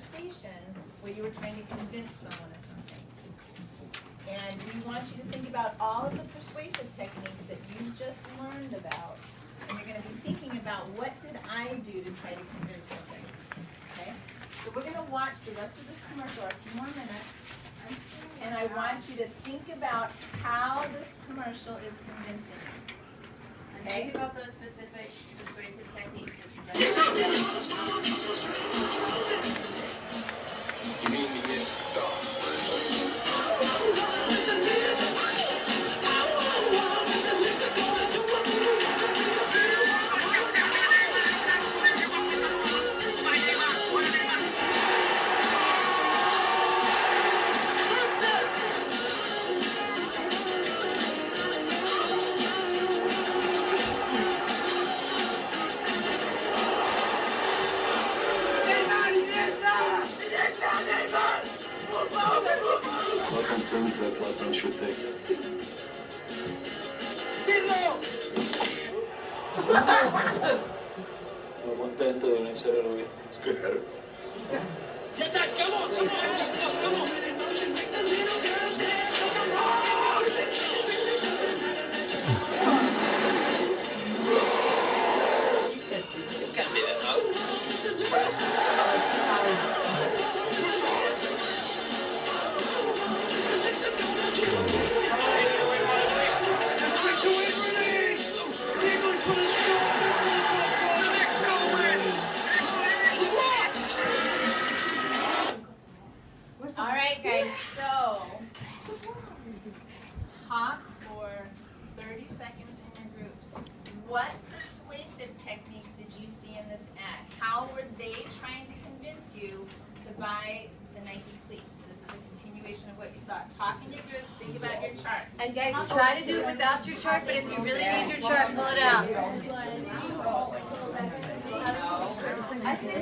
conversation where you were trying to convince someone of something. And we want you to think about all of the persuasive techniques that you've just learned about. And you're going to be thinking about, what did I do to try to convince something? Okay? So we're going to watch the rest of this commercial, a few more minutes. And I want you to think about how this commercial is convincing you. Okay? Think about those specific persuasive techniques that you just learned. Give me stuff. Welcome things that Zlatan should take. Sono contento di non essere lui. Spero. Get that, come on, come on. You can't be that loud. All right, guys, so talk for 30 seconds in your groups. What persuasive techniques did you see in this ad? How were they trying to convince you to buy the Nike cleats? This is a continuation of what you saw. Talk in your groups, think about your chart. And guys, try to do it without your chart, but if you really need your chart, pull it out. I said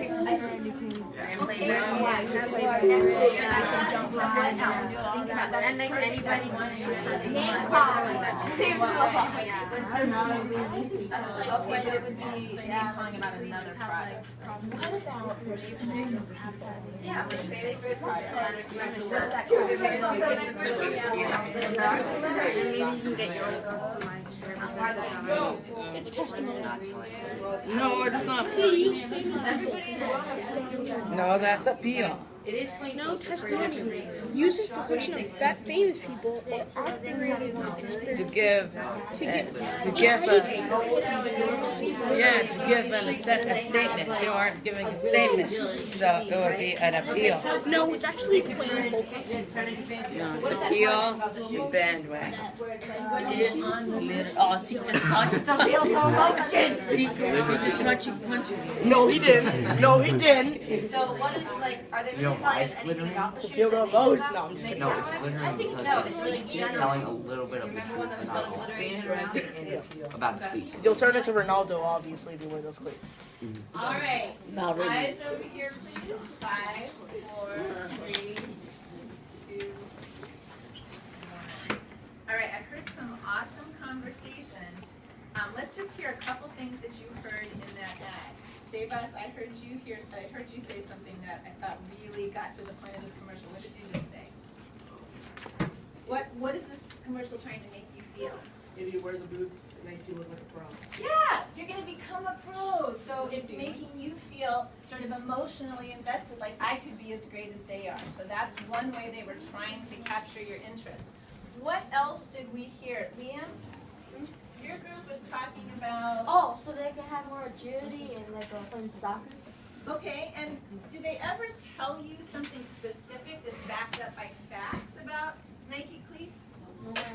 And like anybody Okay, but it would be name calling about another product. What about their signs of people? Yeah, So maybe first product. it's testimony. No, it's not. No, that's appeal. it is plain. No, testimony uses the version of famous people or operated To give a statement. They aren't giving a statement, so it would be an appeal. No, it's actually plain No, it's appeal, bandwagon. Oh, see, just punch it. See, he just punching. No, he didn't. No, he didn't. So what is like? Are they You know really why telling it's us anything glittering? about the shoes? Feel that the make load. them No, I'm just kidding. No, it's glittering because no, it's really it's general. telling a little bit of the Remember when that was truth, called not all, glittering about the cleats. You'll turn it to Ronaldo, obviously, if you wear those cleats. All right. Not really. Eyes over here, please. 5, 4, 3, 2, 1. All right, I've heard some awesome conversation. Let's just hear a couple things that you heard in that ad. Sebas, I heard you say something that I thought really got to the point of this commercial. What did you just say? What is this commercial trying to make you feel? If you wear the boots, it makes you look like a pro. Yeah, you're going to become a pro. So it's making you feel sort of emotionally invested, like I could be as great as they are. So that's one way they were trying to capture your interest. What else did we hear? Liam, your group was talking about... Oh, so they can have more agility and like playing soccer? Okay, and do they ever tell you something specific that's backed up by facts about Nike cleats?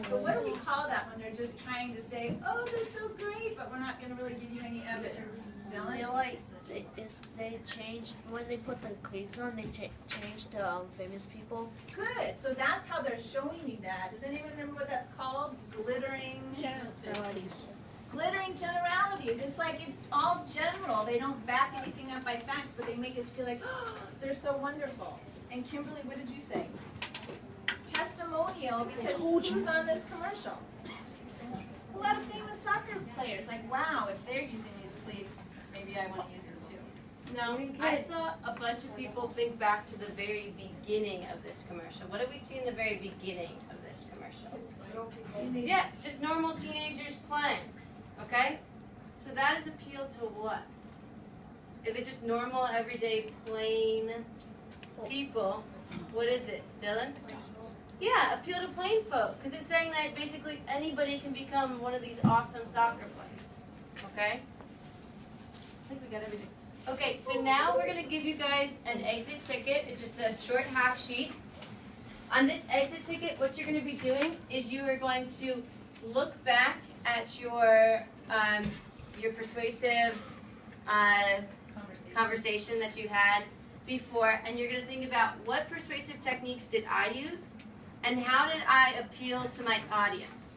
So what do we call that when they're just trying to say, oh, they're so great, but we're not going to really give you any evidence? Dylan? They change when they put the cleats on. They change to famous people. Good. So that's how they're showing you that. Does anyone remember what that's called? Glittering. Glittering generalities. It's like it's all general. They don't back anything up by facts, but they make us feel like, oh, they're so wonderful. And Kimberly, what did you say? Testimonial, because who's on this commercial? A lot of famous soccer players. Like, wow, if they're using these cleats, maybe I want to use them too. No, I saw a bunch of people think back to the very beginning of this commercial. What did we see in the very beginning of this commercial? Yeah, just normal teenagers playing, okay? So that is appeal to what? If it's just normal, everyday, plain people, what is it, Dylan? Yeah, appeal to plain folk, because it's saying that basically anybody can become one of these awesome soccer players, okay? I think we got everything. Okay, so now we're going to give you guys an exit ticket. It's just a short half sheet. On this exit ticket, what you're going to be doing is you are going to look back at your persuasive conversation that you had before, and you're going to think about what persuasive techniques did I use, and how did I appeal to my audience?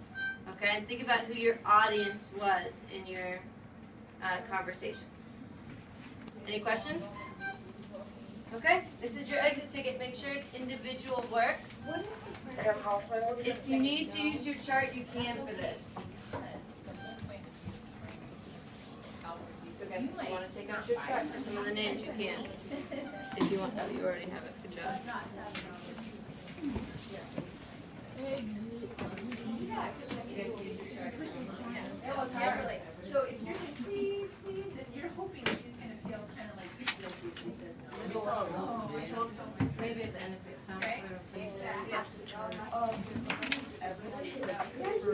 Okay, and think about who your audience was in your conversation. Any questions? Okay, this is your exit ticket. Make sure it's individual work. If you need to use your chart, you can for this. Okay, if you want to take out your chart for some of the names, you can. If you want, oh, you already have it. Good job. So if you're saying, please, then you're hoping she's gonna feel kind of like guilty if she says no. Maybe at the end of your time. Okay.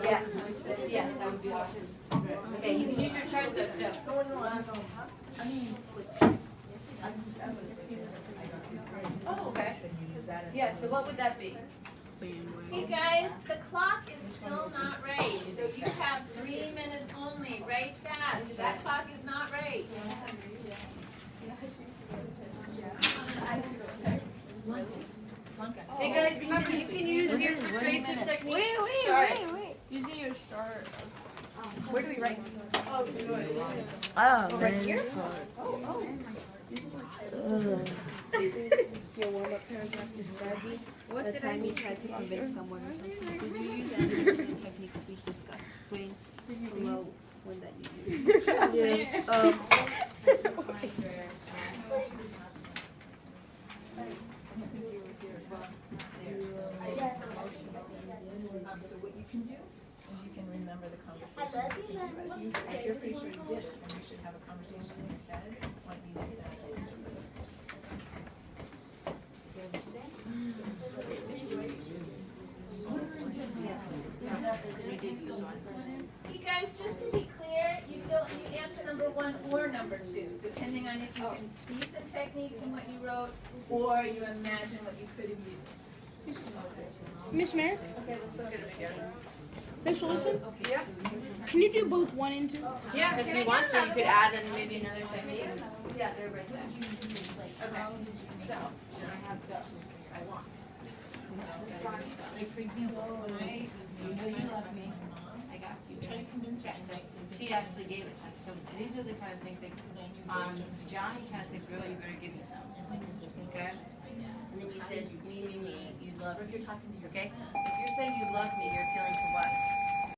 Yes. Yes, that would be awesome. Okay, you can use your charts though too. Oh, okay. Yeah, so what would that be? Hey guys, the clock is still not right, so you have 3 minutes only, right fast. That clock is not right. Hey guys, remember you can use your persuasive technique chart. Using your chart. Where do we write? Oh, good. Oh, Right here? Your warm-up paragraph describing What the did I time you need tried to do? convince someone or something. Did you use any of the techniques we discussed? Explain below one that you used. Yes. So what you can do is you can remember the conversation. If you're pretty sure you did it, then you should have a conversation in your head. Why don't you use that to answer this? You guys, just to be clear, you answer number 1 or number 2, depending on if you can see some techniques in what you wrote or you imagine what you could have used. Miss Merrick? Okay, let's look at it again. Miss Wilson? Yeah. Can you do both 1 and 2? Yeah, if you want to, you could add in maybe another technique. Yeah, they're right there. Okay, so, I want. Like, for example, when I was young, you love me. I got you. Trying to convince her. She actually gave us some. So these are the kind of things that Johnny kind of said, girl, you better give me some. Okay? And then you said, me, you love me. Or if you're talking to your Okay? If you're saying you love me, you're appealing to what?